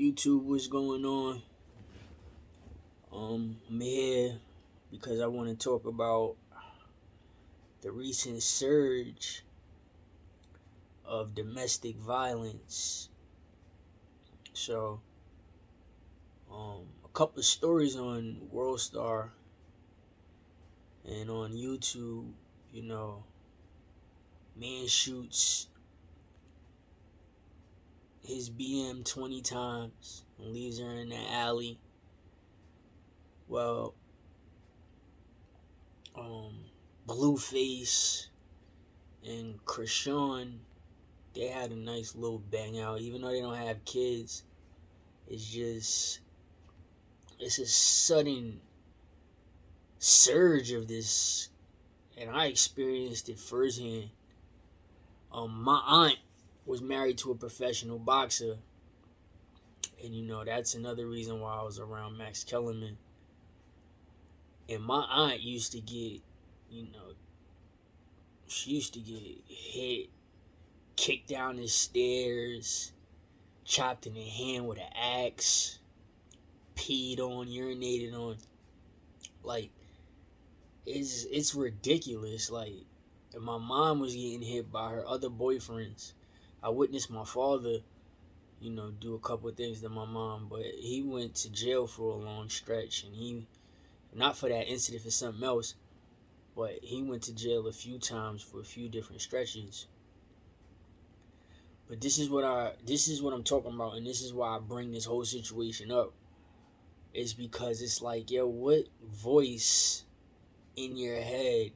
YouTube, what's going on? I'm here because I want to talk about the recent surge of domestic violence. So, a couple of stories on World Star and on YouTube. You know, man shoots his BM 20 times and leaves her in the alley. Well, Blueface and Krishan, they had a nice little bang out. Even though they don't have kids, it's a sudden surge of this, and I experienced it firsthand. My aunt was married to a professional boxer, and that's another reason why I was around Max Kellerman. And my aunt used to get, she used to get hit, kicked down the stairs, chopped in the hand with an axe, peed on, urinated on. Like, it's ridiculous. Like, and my mom was getting hit by her other boyfriends. I witnessed my father, do a couple of things to my mom, but he went to jail for a long stretch, and he, not for that incident, for something else, but he went to jail a few times for a few different stretches. But this is what I'm talking about, and this is why I bring this whole situation up. It's because it's like, yo, what voice in your head,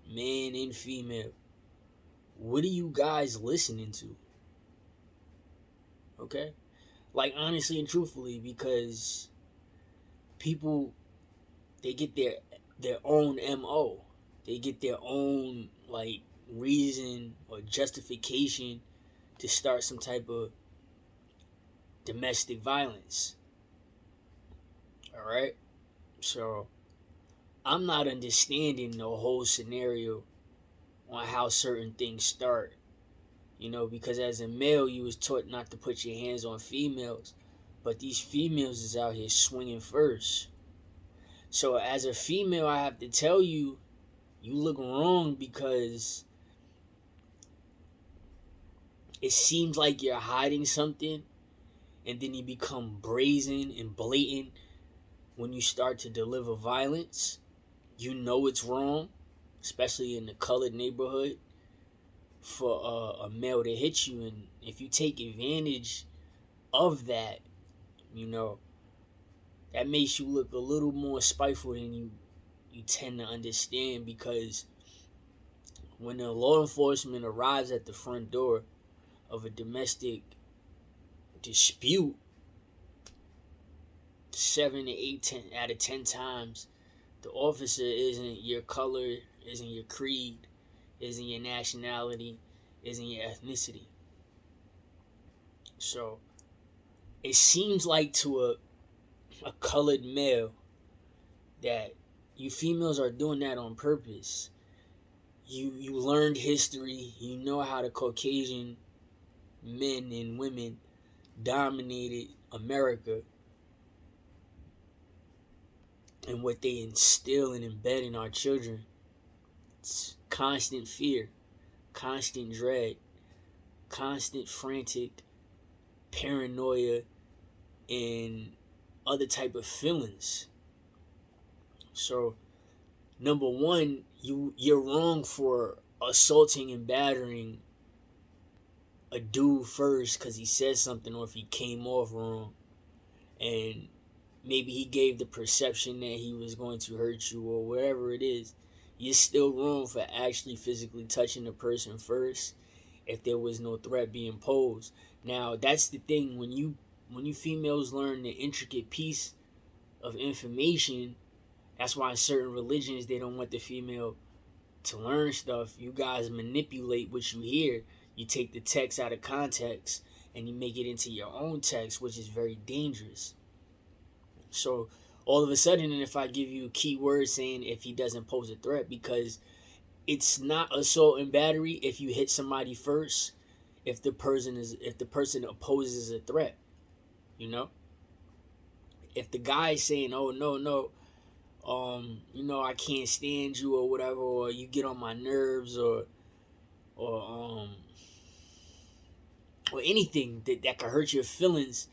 man and female, what are you guys listening to? Okay? Like, honestly and truthfully, because people, they get their own MO. They get their own, like, reason or justification to start some type of domestic violence. Alright? So, I'm not understanding the whole scenario on how certain things start. Because as a male, you was taught not to put your hands on females. But these females is out here swinging first. So as a female, I have to tell you, you look wrong, because it seems like you're hiding something, and then you become brazen and blatant when you start to deliver violence. You know it's wrong, especially in the colored neighborhood, for a male to hit you. And if you take advantage of that, that makes you look a little more spiteful than you tend to understand. Because when the law enforcement arrives at the front door of a domestic dispute, 7 to 8, 10 out of 10 times, the officer isn't your color, isn't your creed, isn't your nationality, isn't your ethnicity. So it seems like to a colored male that you females are doing that on purpose. You learned history. You know how the Caucasian men and women dominated America, and what they instill and embed in our children. It's constant fear, constant dread, constant frantic paranoia, and other type of feelings. So, number one, you're wrong for assaulting and battering a dude first because he said something, or if he came off wrong, and maybe he gave the perception that he was going to hurt you, or whatever it is. You're still wrong for actually physically touching the person first if there was no threat being posed. Now, that's the thing. When you females learn the intricate piece of information, that's why in certain religions they don't want the female to learn stuff. You guys manipulate what you hear. You take the text out of context and you make it into your own text, which is very dangerous. So all of a sudden, and if I give you a key word saying if he doesn't pose a threat, because it's not assault and battery if you hit somebody first, if the person opposes a threat. You know, if the guy's saying, "Oh no, no, I can't stand you," or whatever, or you get on my nerves, or or anything that could hurt your feelings,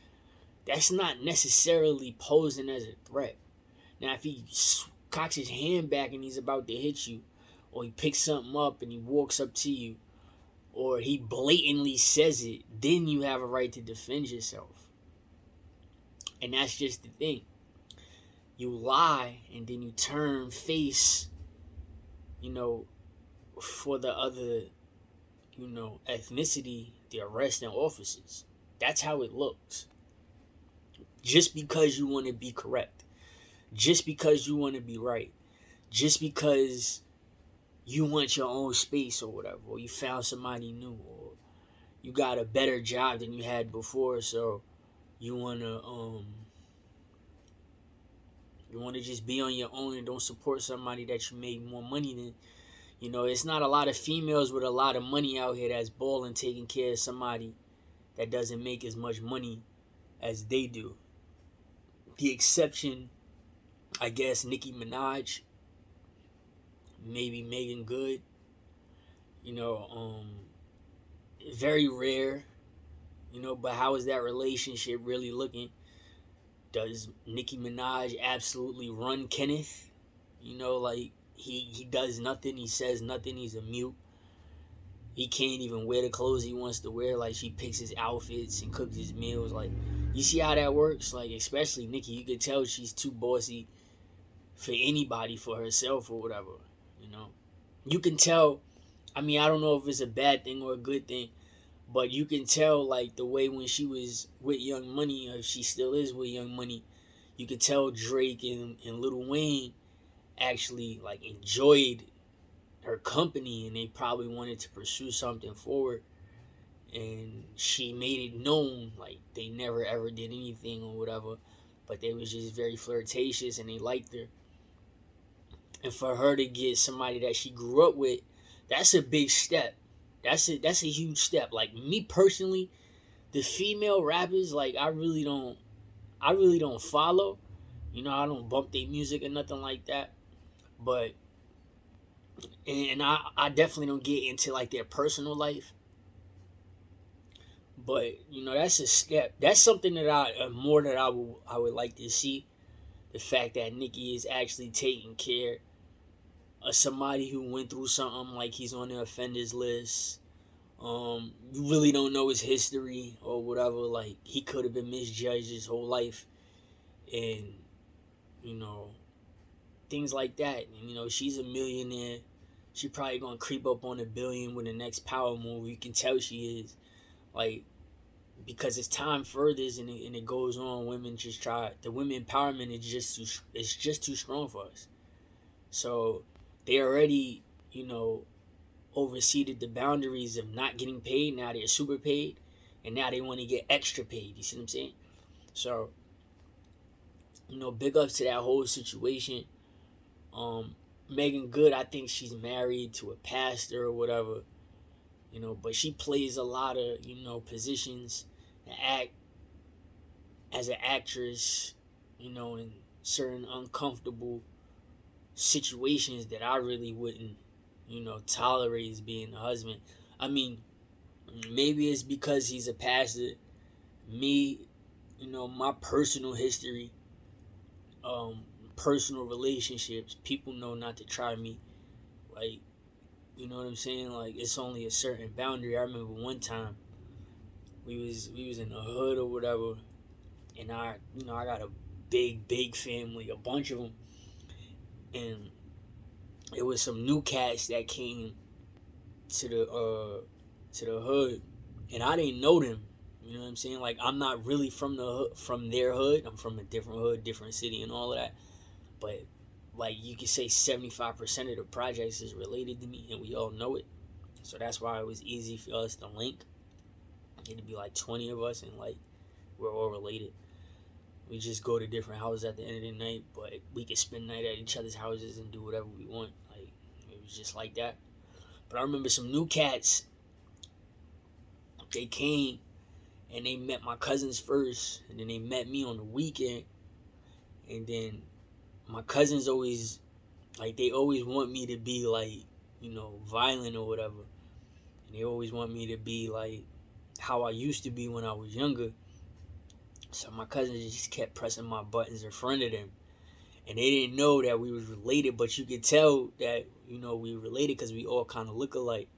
that's not necessarily posing as a threat. Now, if he cocks his hand back and he's about to hit you, or he picks something up and he walks up to you, or he blatantly says it, then you have a right to defend yourself. And that's just the thing. You lie and then you turn face, you know, for the other, ethnicity, the arresting officers. That's how it looks. Just because you want to be correct. Just because you want to be right. Just because you want your own space or whatever, or you found somebody new, or you got a better job than you had before, so you wanna just be on your own and don't support somebody that you made more money than. It's not a lot of females with a lot of money out here that's balling, taking care of somebody that doesn't make as much money as they do. The exception, I guess, Nicki Minaj, maybe Megan Good. You know, very rare. But how is that relationship really looking? Does Nicki Minaj absolutely run Kenneth? Like he does nothing, he says nothing, he's a mute. He can't even wear the clothes he wants to wear. Like, she picks his outfits and cooks his meals. Like, you see how that works? Like, especially Nicki, you could tell she's too bossy for anybody, for herself or whatever. You can tell. I mean, I don't know if it's a bad thing or a good thing, but you can tell, like, the way when she was with Young Money, or if she still is with Young Money, you could tell Drake and Lil Wayne actually, like, enjoyed her company, and they probably wanted to pursue something forward, and she made it known, like, they never ever did anything or whatever, but they was just very flirtatious and they liked her. And for her to get somebody that she grew up with, that's a big step. That's a huge step. Like, me personally, the female rappers, like, I really don't follow. I don't bump their music or nothing like that. But and I definitely don't get into, like, their personal life. But that's a step. That's something that I would like to see. The fact that Nicki is actually taking care of somebody who went through something, like he's on the offenders list. You really don't know his history or whatever. Like, he could have been misjudged his whole life, and you know things like that. And she's a millionaire. She probably gonna creep up on $1 billion with the next power move. You can tell she is. Like, because as time furthers and it goes on, the women empowerment is just too strong for us. So they already, overseeded the boundaries of not getting paid. Now they're super paid, and now they want to get extra paid. You see what I'm saying? So, big ups to that whole situation. Megan Good, I think she's married to a pastor or whatever. But she plays a lot of, positions, and act as an actress, in certain uncomfortable situations that I really wouldn't, tolerate as being a husband. I mean, maybe it's because he's a pastor. Me, my personal history, personal relationships, people know not to try me. Like, you know what I'm saying? Like, it's only a certain boundary. I remember one time we was in the hood or whatever, and I got a big family, a bunch of them, and it was some new cats that came to the hood, and I didn't know them. You know what I'm saying? Like, I'm not really from their hood. I'm from a different hood, different city, and all of that. But, like, you could say 75% of the projects is related to me, and we all know it. So that's why it was easy for us to link. It'd be like 20 of us, and, like, we're all related. We just go to different houses at the end of the night, but we could spend the night at each other's houses and do whatever we want. Like, it was just like that. But I remember some new cats, they came, and they met my cousins first, and then they met me on the weekend, and then my cousins always, like, they always want me to be, like, violent or whatever, and they always want me to be like how I used to be when I was younger. So my cousins just kept pressing my buttons in front of them, and they didn't know that we was related, but you could tell that we were related because we all kind of look alike.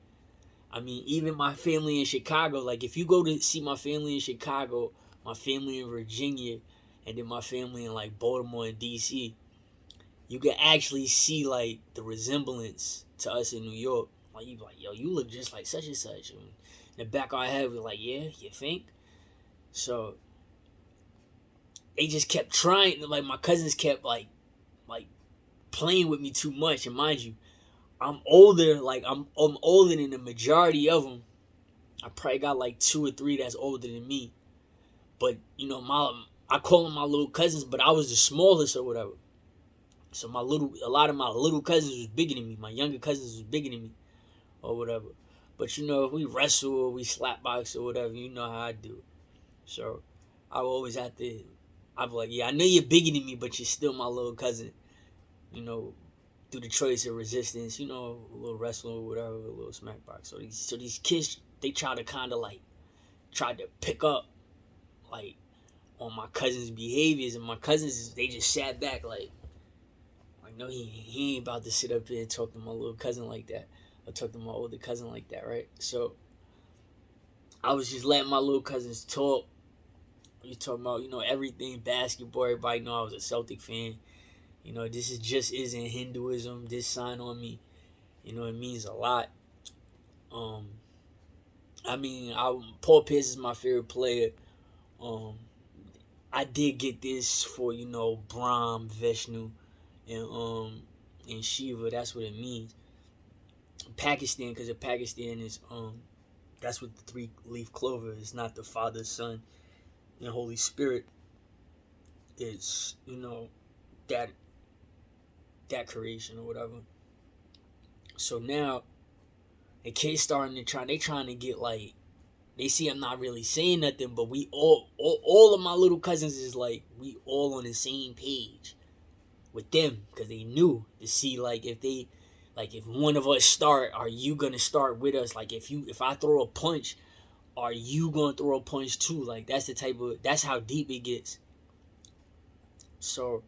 I mean, even my family in Chicago, like, if you go to see my family in Chicago, my family in Virginia, and then my family in, like, Baltimore and DC, you can actually see, like, the resemblance to us in New York. Like, you be like, yo, you look just like such and such. And in the back of our head, we're like, yeah, you think? So they just kept trying. Like, my cousins kept, like playing with me too much. And mind you, I'm older. Like, I'm older than the majority of them. I probably got like 2 or 3 that's older than me. But I call them my little cousins, but I was the smallest or whatever. So a lot of my little cousins was bigger than me. My younger cousins was bigger than me, or whatever. But if we wrestle or we slap box or whatever, you know how I do. So I always have to. I'm like, yeah, I know you're bigger than me, but you're still my little cousin. Do the choice of resistance. A little wrestling or whatever, a little smack box. So these kids, they try to kind of like try to pick up like on my cousin's behaviors, and my cousins, they just sat back like no, he ain't about to sit up here and talk to my little cousin like that, or talk to my older cousin like that, right? So I was just letting my little cousins talk. We talking about everything basketball. Everybody know I was a Celtic fan. This isn't Hinduism. This sign on me, it means a lot. I mean, Paul Pierce is my favorite player. I did get this for Brahm, Vishnu, and Shiva. That's what it means. Pakistan, because Pakistan is that's what the 3-leaf clover is. Not the Father, Son, and Holy Spirit. It's that creation or whatever. So now the kids starting to trying to get like, they see I'm not really saying nothing, but we all of my little cousins is like, we all on the same page with them, because they knew to see like if one of us start, are you gonna start with us? Like, if I throw a punch, are you gonna throw a punch too? Like, that's how deep it gets. So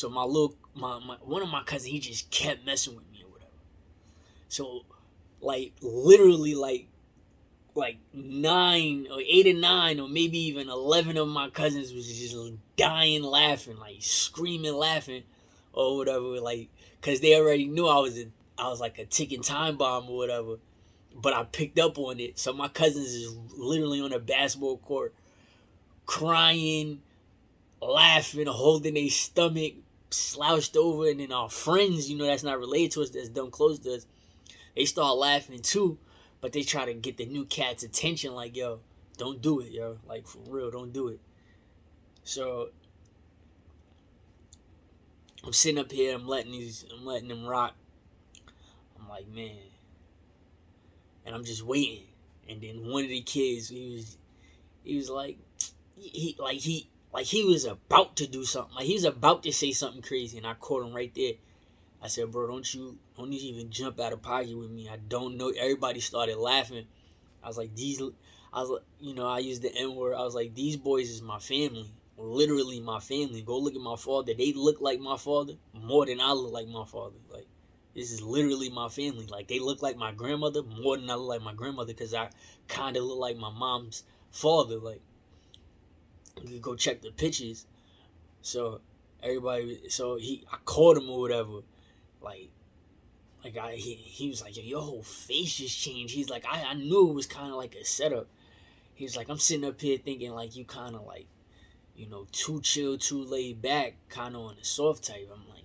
my one of my cousins, he just kept messing with me or whatever. So like literally like 9 or 8 or 9 or maybe even 11 of my cousins was just dying laughing, like screaming laughing or whatever, like, because they already knew I was like a ticking time bomb or whatever. But I picked up on it. So my cousins is literally on a basketball court crying, laughing, holding their stomach, slouched over. And then our friends, that's not related to us, that's dumb close to us, they start laughing too. But they try to get the new cat's attention, like, yo, don't do it, yo. Like, for real, don't do it. So I'm sitting up here, I'm letting them rock. I'm like, man. And I'm just waiting. And then one of the kids, he was like, he was about to do something. Like, he was about to say something crazy, and I caught him right there. I said, bro, don't you even jump out of pocket with me. I don't know. Everybody started laughing. I was like, I used the N-word. I was like, these boys is my family. Literally my family. Go look at my father. They look like my father more than I look like my father. Like, this is literally my family. Like, they look like my grandmother more than I look like my grandmother, because I kind of look like my mom's father. Like, you can go check the pictures. So I called him or whatever. He was like, yo, your whole face just changed. He's like, I knew it was kind of like a setup. He was like, I'm sitting up here thinking like you kind of like, too chill, too laid back, kind of on the soft type. I'm like,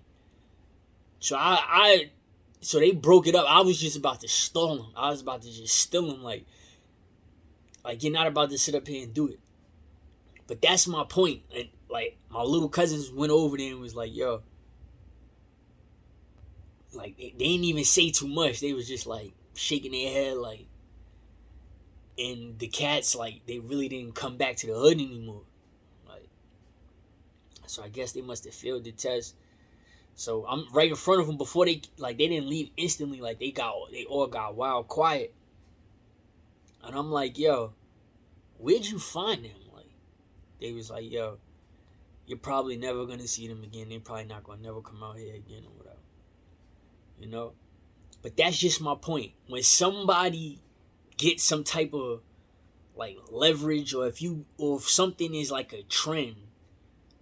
so they broke it up. I was just about to stall him. I was about to just steal him, like you're not about to sit up here and do it. But that's my point. And like, my little cousins went over there and was like, yo, like, they didn't even say too much. They was just like shaking their head, like, and the cats, like, they really didn't come back to the hood anymore. Like, so I guess they must have failed the test. So I'm right in front of them before they didn't leave instantly. Like, they all got wild quiet, and I'm like, yo, where'd you find them? Like, they was like, yo, you're probably never gonna see them again. They're probably not gonna never come out here again or whatever. You know? But that's just my point. When somebody gets some type of like leverage, or if something is like a trend,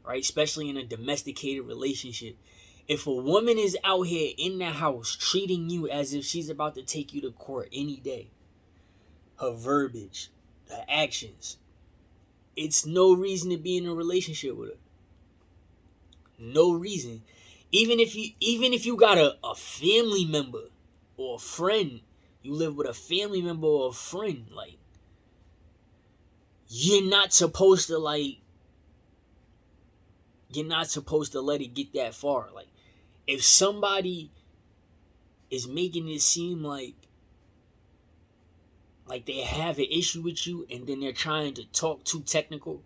right? Especially in a domesticated relationship. If a woman is out here in the house treating you as if she's about to take you to court any day, her verbiage, her actions, it's no reason to be in a relationship with her. No reason. Even if you got a family member or a friend, you live with a family member or a friend, like, you're not supposed to let it get that far. Like, if somebody is making it seem like they have an issue with you, and then they're trying to talk too technical,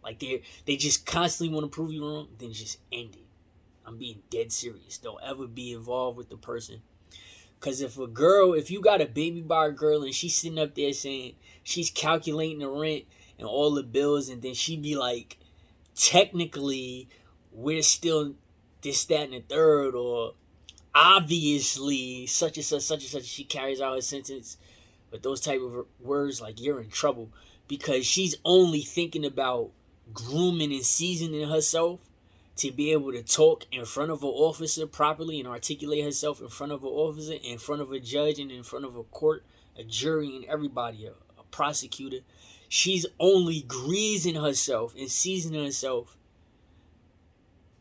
like they just constantly want to prove you wrong, then just end it. I'm being dead serious. Don't ever be involved with the person. Because if you got a baby by a girl and she's sitting up there saying she's calculating the rent and all the bills, and then she be like, technically, we're still this, that, and the third, or obviously, such and such, she carries out her sentence with those type of words, like, you're in trouble. Because she's only thinking about grooming and seasoning herself to be able to talk in front of an officer properly and articulate herself in front of an officer, in front of a judge, and in front of a court, a jury, and everybody, a prosecutor. She's only greasing herself and seasoning herself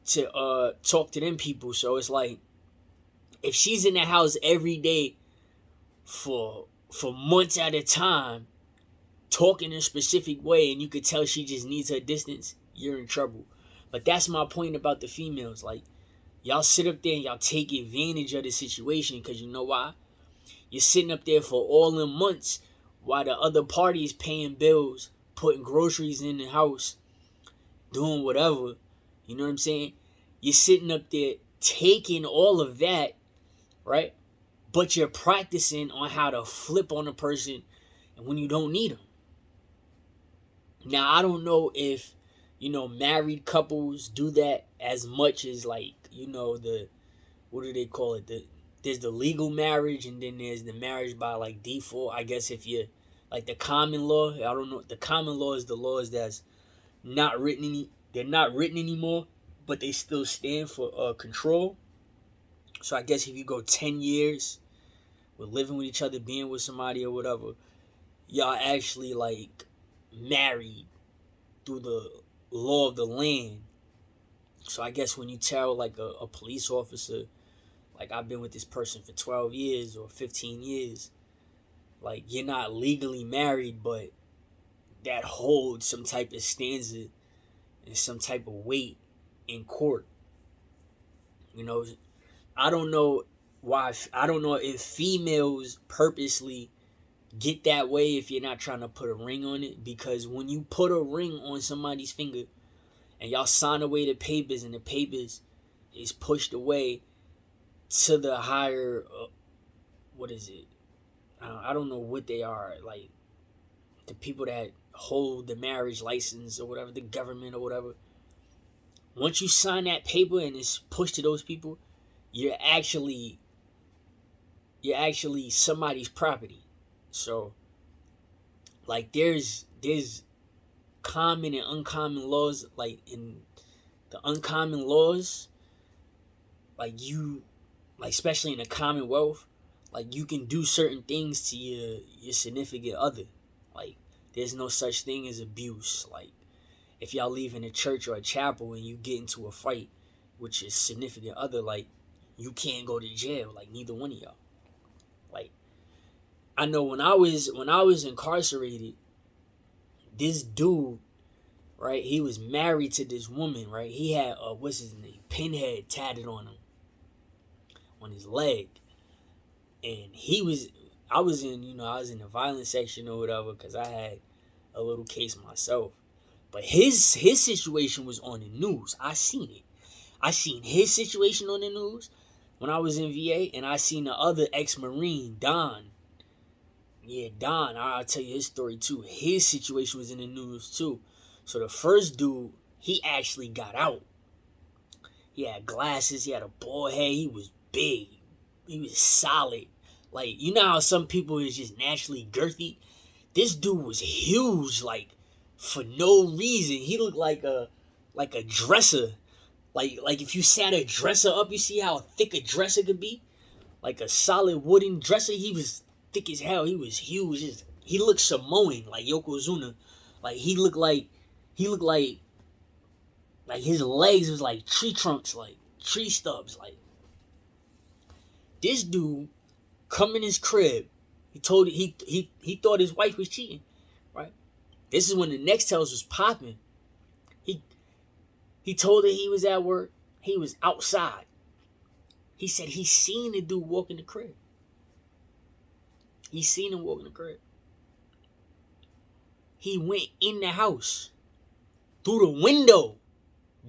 to talk to them people. So it's like, if she's in the house every day for months at a time, talking in a specific way, and you could tell she just needs her distance, you're in trouble. But that's my point about the females. Like, y'all sit up there and y'all take advantage of the situation, because you know why? You're sitting up there for all them months while the other party is paying bills, putting groceries in the house, doing whatever. You know what I'm saying? You're sitting up there taking all of that, right? But you're practicing on how to flip on a person when you don't need them. Now, I don't know if, married couples do that as much as, like, what do they call it? There's the legal marriage, and then there's the marriage by, like, default. I guess if you're, like, the common law, I don't know. The common law is the laws that's not written they're not written anymore, but they still stand for control. So I guess if you go 10 years with living with each other, being with somebody or whatever, y'all actually, like, married through the law of the land. So I guess when you tell, like, a police officer, like, I've been with this person for 12 years or 15 years, like, you're not legally married, but that holds some type of stanza and some type of weight in court. I don't know if females purposely get that way if you're not trying to put a ring on it, because when you put a ring on somebody's finger and y'all sign away the papers, and the papers is pushed away to the higher, what is it? I don't know what they are, like, the people that hold the marriage license or whatever, the government or whatever. Once you sign that paper and it's pushed to those people, you're actually somebody's property. So, like, there's common and uncommon laws. Like, in the uncommon laws, like, especially in the Commonwealth, like, you can do certain things to your significant other. Like, there's no such thing as abuse. Like, if y'all leave in a church or a chapel and you get into a fight with your significant other, like, you can't go to jail. Like, neither one of y'all. Like, I know when I was incarcerated, this dude, right, he was married to this woman, right? He had what's his name? Pinhead tatted on him, on his leg. And I was in, I was in the violent section or whatever because I had a little case myself. But his situation was on the news. I seen it. I seen his situation on the news when I was in VA, and I seen the other ex-Marine, Don. Yeah, Don, I'll tell you his story too. His situation was in the news too. So the first dude, he actually got out. He had glasses, he had a bald head, he was big. He was solid. Like, you know how some people is just naturally girthy? This dude was huge, like, for no reason. He looked like a dresser. Like if you sat a dresser up, you see how thick a dresser could be? Like a solid wooden dresser. He was thick as hell. He was huge. He looked Samoan, like Yokozuna. Like he looked like his legs was like tree trunks, like tree stubs. Like this dude come in his crib. He thought his wife was cheating, right? This is when the Nextels was popping. He told her he was at work. He was outside. He said he seen the dude walk in the crib. He seen him walk in the crib. He went in the house through the window.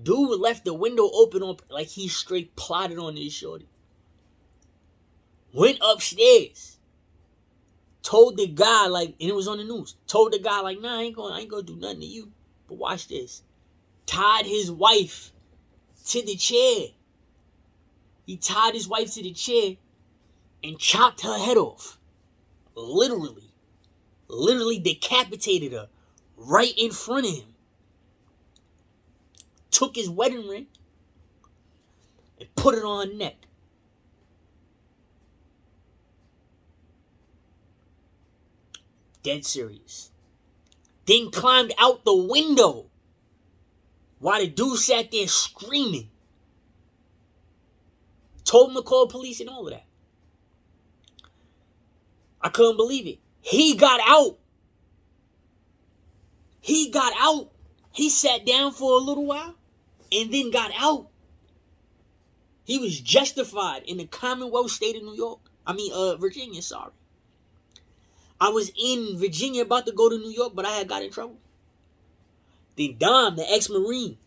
Dude left the window open like he straight plotted on this shorty. Went upstairs. Told the guy, like, and it was on the news. Told the guy, like, nah, I ain't gonna do nothing to you. But watch this. Tied his wife to the chair. He tied his wife to the chair and chopped her head off. Literally decapitated her right in front of him. Took his wedding ring and put it on her neck. Dead serious. Then climbed out the window while the dude sat there screaming. Told him to call police and all of that. I couldn't believe it. He got out. He sat down for a little while and then got out. He was justified in the Commonwealth state of Virginia, sorry. I was in Virginia about to go to New York, but I had got in trouble. Then Dom, the ex-Marine,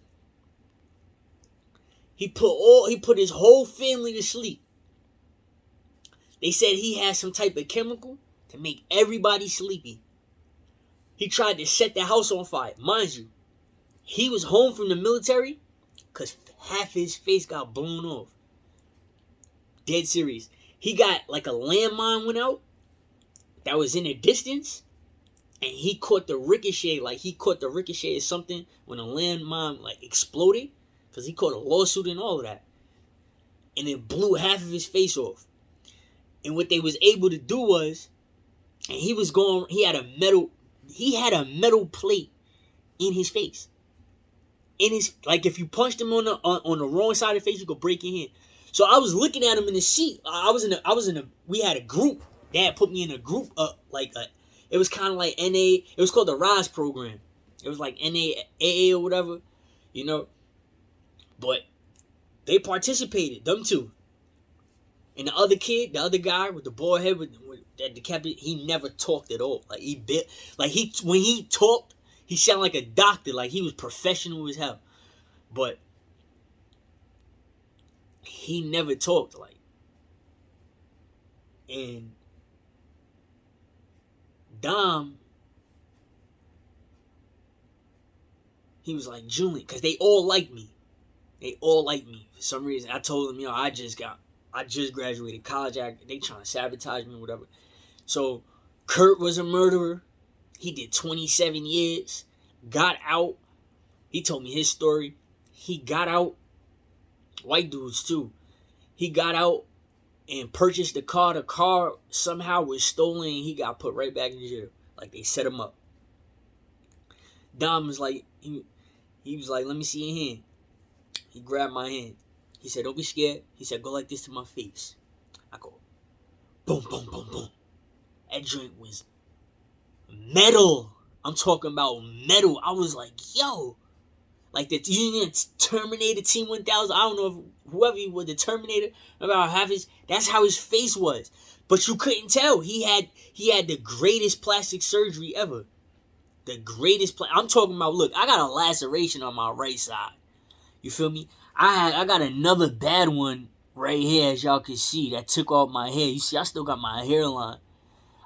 he put his whole family to sleep. They said he had some type of chemical to make everybody sleepy. He tried to set the house on fire. Mind you, he was home from the military because half his face got blown off. Dead serious. He got like a landmine went out that was in the distance, and he caught the ricochet of something when a landmine like exploded, because he caught a lawsuit and all of that, and it blew half of his face off. And what they was able to do was, and he had a metal plate in his face. Like if you punched him on the wrong side of the face, you could break your hand. So I was looking at him in the seat. We had a group. Dad put me in a group, it was kind of like NA. It was called the RISE program. It was like NAAA or whatever, But they participated, them two. And the other guy with the bald head with that decapitated, he never talked at all. Like when he talked, he sounded like a doctor. Like he was professional as hell. But he never talked and Dom, he was like, Julian, because they all liked me. For some reason. I told them, I just graduated college. They trying to sabotage me or whatever. So Kurt was a murderer. He did 27 years. Got out. He told me his story. He got out. White dudes too. He got out and purchased the car. The car somehow was stolen and he got put right back in jail. Like they set him up. Dom was like, he was like, let me see your hand. He grabbed my hand. He said, don't be scared. He said, go like this to my face. I go, boom, boom, boom, boom. That joint was metal. I'm talking about metal. I was like, yo. Like the Terminator T-1000. I don't know if whoever he was, the Terminator. About that's how his face was. But you couldn't tell. He had the greatest plastic surgery ever. The greatest. I'm talking about. Look, I got a laceration on my right side. You feel me? I got another bad one right here, as y'all can see, that took off my hair. You see, I still got my hairline.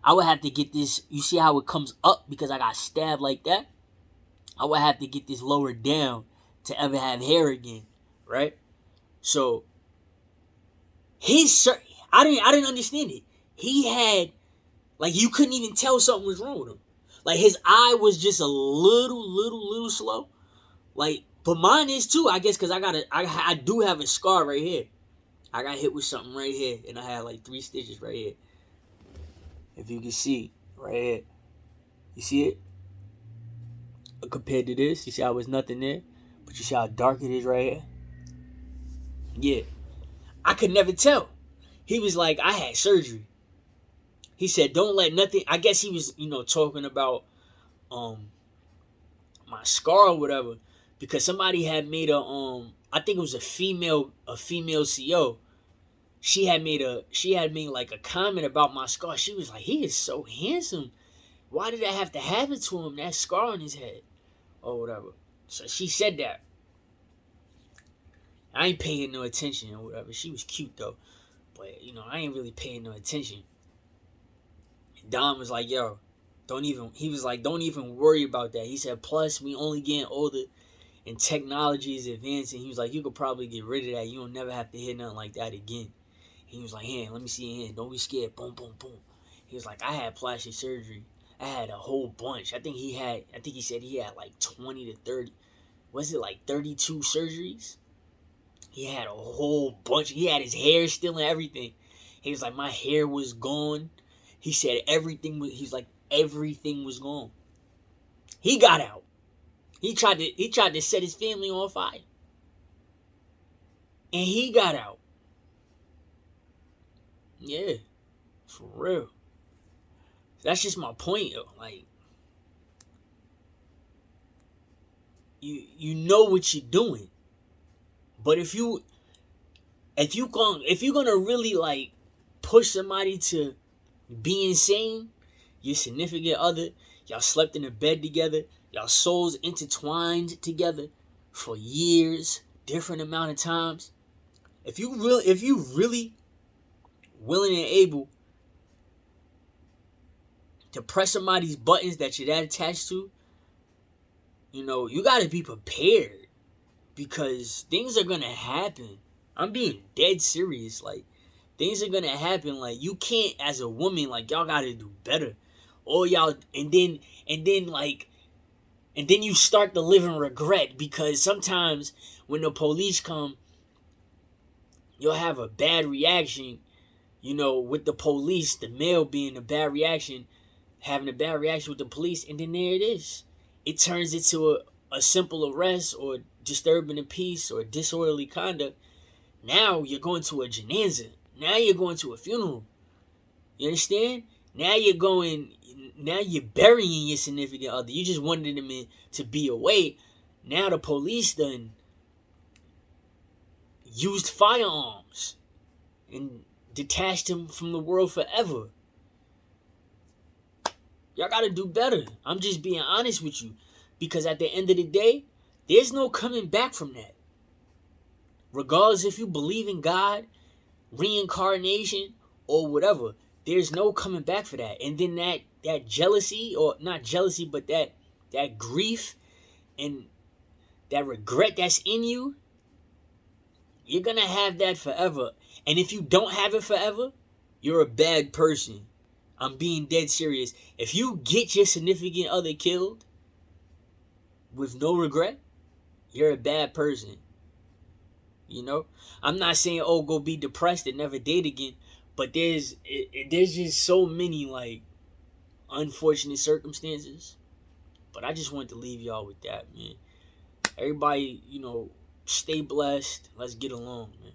I would have to get this. You see how it comes up because I got stabbed like that? I would have to get this lowered down to ever have hair again, right? So I didn't understand it. He had, like, you couldn't even tell something was wrong with him. Like, his eye was just a little slow. Like, but mine is too, I guess, because I do have a scar right here. I got hit with something right here, and I had like 3 stitches right here. If you can see, right here. You see it? Compared to this, you see how there's nothing there? But you see how dark it is right here? Yeah. I could never tell. He was like, I had surgery. He said, don't let nothing, I guess he was, talking about my scar or whatever. Because somebody had made I think it was a female CO. She had made like a comment about my scar. She was like, he is so handsome. Why did that have to happen to him? That scar on his head. Or whatever. So she said that. I ain't paying no attention or whatever. She was cute though. But, I ain't really paying no attention. Don was like, yo, don't even worry about that. He said, plus, we only getting older and technology is advancing. He was like, you could probably get rid of that. You don't never have to hear nothing like that again. He was like, hand, let me see your hand. Don't be scared. Boom, boom, boom. He was like, I had plastic surgery. I had a whole bunch. I think he said he had like 20 to 30. Was it like 32 surgeries? He had a whole bunch. He had his hair still and everything. He was like, my hair was gone. He said everything was gone. He got out. He tried to set his family on fire. And he got out. Yeah. For real. That's just my point, yo. Like, you know what you're doing. But if you're gonna really like push somebody to be insane, your significant other, y'all slept in a bed together, y'all souls intertwined together for years, different amount of times. If you really willing and able to press somebody's buttons that you're that attached to, you gotta be prepared. Because things are gonna happen. I'm being dead serious. Like, things are gonna happen. Like, you can't, as a woman, like, y'all gotta do better. Or y'all, and then you start to live in regret. Because sometimes when the police come, you'll have a bad reaction. With the police, the male being a bad reaction, having a bad reaction with the police, and then there it is. It turns into a simple arrest or disturbing the peace or disorderly conduct. Now you're going to a janazah. Now you're going to a funeral. You understand? Now you're burying your significant other. You just wanted them to be away. Now the police done used firearms and detached him from the world forever. Y'all gotta do better. I'm just being honest with you. Because at the end of the day, there's no coming back from that. Regardless if you believe in God, reincarnation, or whatever, there's no coming back for that. And then that jealousy, or not jealousy, but that grief and that regret that's in you, you're gonna have that forever. And if you don't have it forever, you're a bad person. I'm being dead serious. If you get your significant other killed with no regret, you're a bad person. I'm not saying, go be depressed and never date again, but there's just so many like unfortunate circumstances. But I just wanted to leave y'all with that, man. Everybody, stay blessed. Let's get along, man.